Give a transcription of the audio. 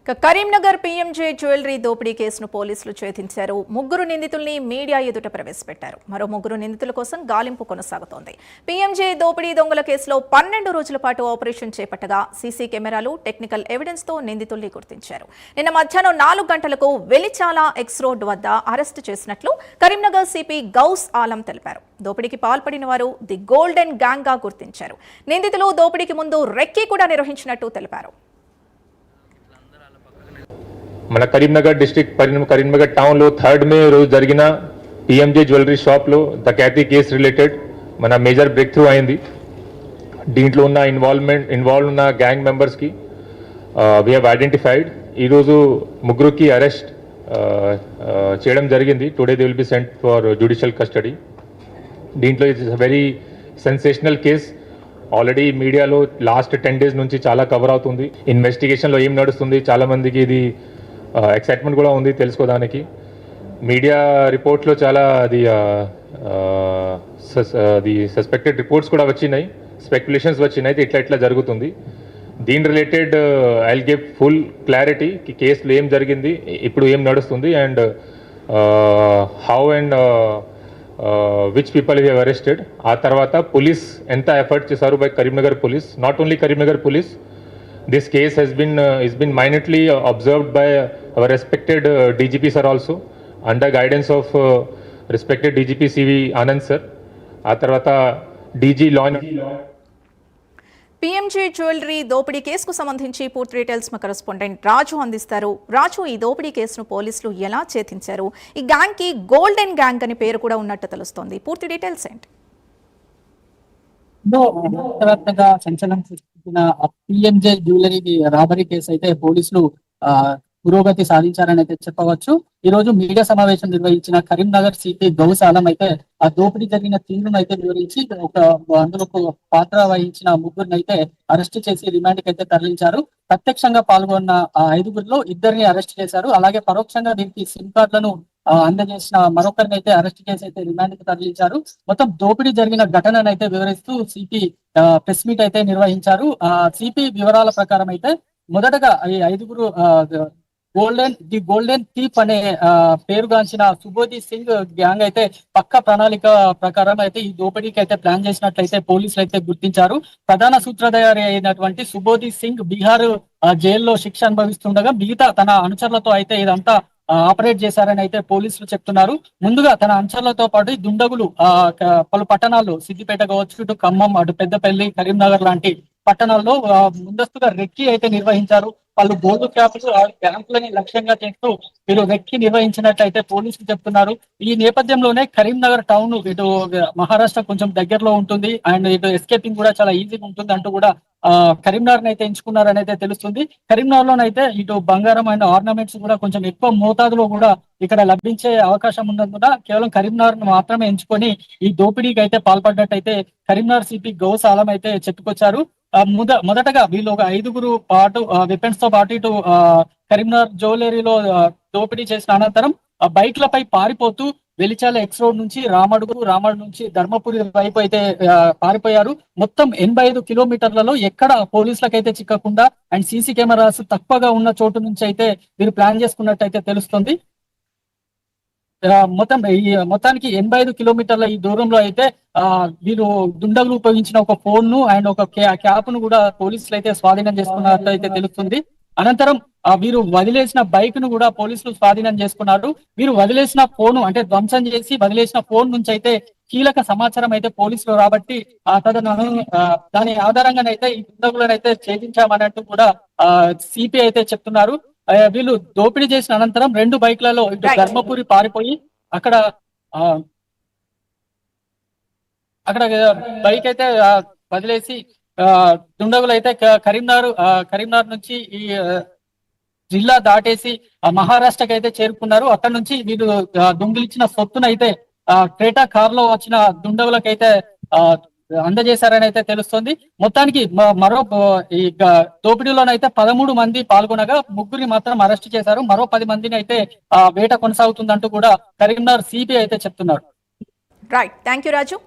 Karimnagar PMJ jewellery దోపిడీ కేసును పోలీసులు ఛేదించారు. ముగ్గురు నిందితుల్ని మీడియా ఎదుట ప్రవేశపెట్టారు. మరో ముగ్గురు నిందితుల కోసం గాలింపు కొనసాగుతోంది. పీఎంజే దోపిడీ దొంగల కేసులో 12 రోజుల పాటు ఆపరేషన్ చేపట్టగా సీసీ కెమెరాలు, టెక్నికల్ ఎవిడెన్స్ తో నిందితుల్ని గుర్తించారు. నిన్న మధ్యాహ్నం 4 గంటలకు వెలిచాల ఎక్స్ రోడ్ వద్ద అరెస్టు చేసినట్లు కరీంనగర్ సిపి గౌస్ ఆలం తెలిపారు. దోపిడీకి పాల్పడిన వారు ది గోల్డెన్ గ్యాంగ్ గా గుర్తించారు. నిందితులు దోపిడీకి ముందు రెక్కీ కూడా నిర్వహించినట్టు తెలిపారు. మన కరీంనగర్ డిస్ట్రిక్ట్ కరీంనగర్ టౌన్ లో 3rd మే రోజు జరిగిన పిఎంజే జ్యువెలరీ షాప్ లో డకాతి కేసు రిలేటెడ్ మన మేజర్ బ్రేక్ త్రూ అయింది. దీంట్లో ఉన్న ఇన్వాల్వ్ ఉన్న గ్యాంగ్ మెంబర్స్ కి వి హావ్ ఐడెంటిఫైడ్. ఈ రోజు ముగ్గురుకి అరెస్ట్ చేయడం జరిగింది. Today they will be sent for judicial custody. దీంట్లో it's very sensational case. Already మీడియాలో లాస్ట్ 10 days నుంచి చాలా కవర్ అవుతుంది. ఇన్వెస్టిగేషన్లో ఏం నడుస్తుంది, చాలా మందికి ఇది ఎక్సైట్మెంట్ కూడా ఉంది తెలుసుకోవడానికి. మీడియా రిపోర్ట్లో చాలా అది సస్పెక్టెడ్ రిపోర్ట్స్ కూడా వచ్చినాయి, స్పెక్యులేషన్స్ వచ్చినాయి ఇట్లా జరుగుతుంది. దీని related I will give full clarity కేసులో ఏం జరిగింది, ఇప్పుడు ఏం నడుస్తుంది and how and which people we have arrested. ఆ తర్వాత పోలీస్ ఎంత ఎఫర్ట్ చేశారు by Karimnagar police. Not only Karimnagar police, this case has been minutely observed by our respected DGP sir also under guidance of respected DGP CV Anand sir. ఆ తర్వాత DG law. PMJ jewellery దోపిడీ కేసుకు సంబంధించి పూర్తి details మా correspondent రాజు అందిస్తారు. రాజు, ఈ దోపిడీ కేసును పోలీసులు ఎలా ఛేదించారు? ఈ గ్యాంగ్ కి గోల్డెన్ గ్యాంగ్ అని పేరు కూడా ఉన్నట్టు తెలుస్తోంది. పూర్తి డీటెయిల్స్ ఏంటి? వ్యాప్తంగా సంచలనం సృష్టించిన పిఎంజే జ్యువెలరీ రాబరీ కేసు అయితే పోలీసులు పురోగతి సాధించారని అయితే చెప్పవచ్చు. ఈ రోజు మీడియా సమావేశం నిర్వహించిన కరీంనగర్ సిపి గౌస్ ఆలం అయితే ఆ దోపిడీ జరిగిన తీరును అయితే వివరించి అందులో పాత్ర వహించిన ముగ్గురిని అయితే అరెస్ట్ చేసి రిమాండ్ కి అయితే తరలించారు. ప్రత్యక్షంగా పాల్గొన్న ఆ 5గురిలో 2 అరెస్ట్ చేశారు. అలాగే పరోక్షంగా దీనికి సిమ్ కార్డులను అందజేసిన మరొకరిని అయితే అరెస్ట్ చేసి అయితే రిమాండ్ కి తరలించారు. మొత్తం దోపిడీ జరిగిన ఘటనను అయితే వివరిస్తూ సిపి ప్రెస్ మీట్ అయితే నిర్వహించారు. సిపి వివరాల ప్రకారం అయితే మొదటగా ఈ 5గురు ది గోల్డెన్ థీప్ అనే పేరుగాంచిన సుబోధి సింగ్ గ్యాంగ్ అయితే పక్క ప్రణాళిక ప్రకారం అయితే ఈ దోపిడీకి అయితే ప్లాన్ చేసినట్లయితే పోలీసులు అయితే గుర్తించారు. ప్రధాన సూత్రధారి అయినటువంటి సుబోధి సింగ్ బీహార్ జైల్లో శిక్ష అనుభవిస్తుండగా మిగతా తన అనుచరులతో అయితే ఇదంతా ఆపరేట్ చేశారని అయితే పోలీసులు చెప్తున్నారు. ముందుగా తన అనుచరులతో పాటు దుండగులు పలు పట్టణాల్లో సిద్దిపేట కావచ్చు, ఇటు ఖమ్మం, అటు పెద్దపల్లి, కరీంనగర్ లాంటి పట్టణాల్లో ముందస్తుగా రెక్కి అయితే నిర్వహించారు. వాళ్ళు గోల్డ్ క్యాంపులని లక్ష్యంగా చేస్తూ వీరు రెక్కి నిర్వహించినట్లయితే పోలీసులు చెప్తున్నారు. ఈ నేపథ్యంలోనే కరీంనగర్ టౌన్ ఇటు మహారాష్ట్ర కొంచెం దగ్గరలో ఉంటుంది అండ్ ఇటు ఎస్కేపింగ్ కూడా చాలా ఈజీగా ఉంటుంది అంటూ కూడా కరీంనగర్ అయితే ఎంచుకున్నారని అయితే తెలుస్తుంది. కరీంనగర్ లోనైతే ఇటు బంగారం అండ్ ఆర్నమెంట్స్ కూడా కొంచెం ఎక్కువ మోతాదులో కూడా ఇక్కడ లభించే అవకాశం ఉన్నందున కేవలం కరీంనగర్ మాత్రమే ఎంచుకొని ఈ దోపిడీకి అయితే పాల్పడ్డట్టయితే కరీంనగర్ సిపి గౌస్ ఆలం అయితే చెప్పుకొచ్చారు. మొదటగా వీళ్ళు ఒక 5గురు పాటు వెపన్స్ తో పాటు ఇటు కరీంనగర్ జ్యువెలరీలో దోపిడీ చేసిన అనంతరం బైక్లపై పారిపోతూ వెలిచాల ఎక్స్ రోడ్ నుంచి రామడు నుంచి ధర్మపురి వైపు అయితే పారిపోయారు. మొత్తం 85 కిలోమీటర్లలో ఎక్కడ పోలీసులకైతే చిక్కకుండా అండ్ సీసీ కెమెరాస్ తక్కువగా ఉన్న చోటు నుంచి అయితే వీరు ప్లాన్ చేసుకున్నట్టు అయితే తెలుస్తుంది. మొత్తానికి 85 కిలోమీటర్ల ఈ దూరంలో అయితే వీరు దుండగులు ఉపయోగించిన ఒక ఫోన్ ను అండ్ ఒక క్యాప్ ను కూడా పోలీసులు అయితే స్వాధీనం చేసుకున్నట్టు అయితే తెలుస్తుంది. అనంతరం వీరు వదిలేసిన బైక్ ను కూడా పోలీసులు స్వాధీనం చేసుకున్నారు. వీరు వదిలేసిన ఫోన్ అంటే ధ్వంసం చేసి వదిలేసిన ఫోన్ నుంచి అయితే కీలక సమాచారం అయితే పోలీసులు రాబట్టి దాని ఆధారంగానైతే ఈ దుండగులను అయితే ఛేదించామన్నట్టు కూడా సిపి అయితే చెప్తున్నారు. వీళ్ళు దోపిడీ చేసిన అనంతరం 2 బైక్లలో ఇటు ధర్మపురి పారిపోయి అక్కడ బైక్ అయితే వదిలేసి దుండగులు అయితే కరీంనగర్ నుంచి ఈ జిల్లా దాటేసి మహారాష్ట్రకి అయితే చేరుకున్నారు. అక్కడ నుంచి వీళ్ళు దొంగిలించిన సొత్తును అయితే క్రేటా కార్ లో వచ్చిన దుండగులకైతే అందజేశారని అయితే తెలుస్తుంది. మొత్తానికి మరో ఈ దోపిడీలోనైతే 13 మంది పాల్గొనగా 3 మాత్రం అరెస్ట్ చేశారు. మరో 10 మందిని అయితే వేట కొనసాగుతుందంటూ కూడా కరీంనగర్ సిబి అయితే చెప్తున్నారు. Right, thank you Raju.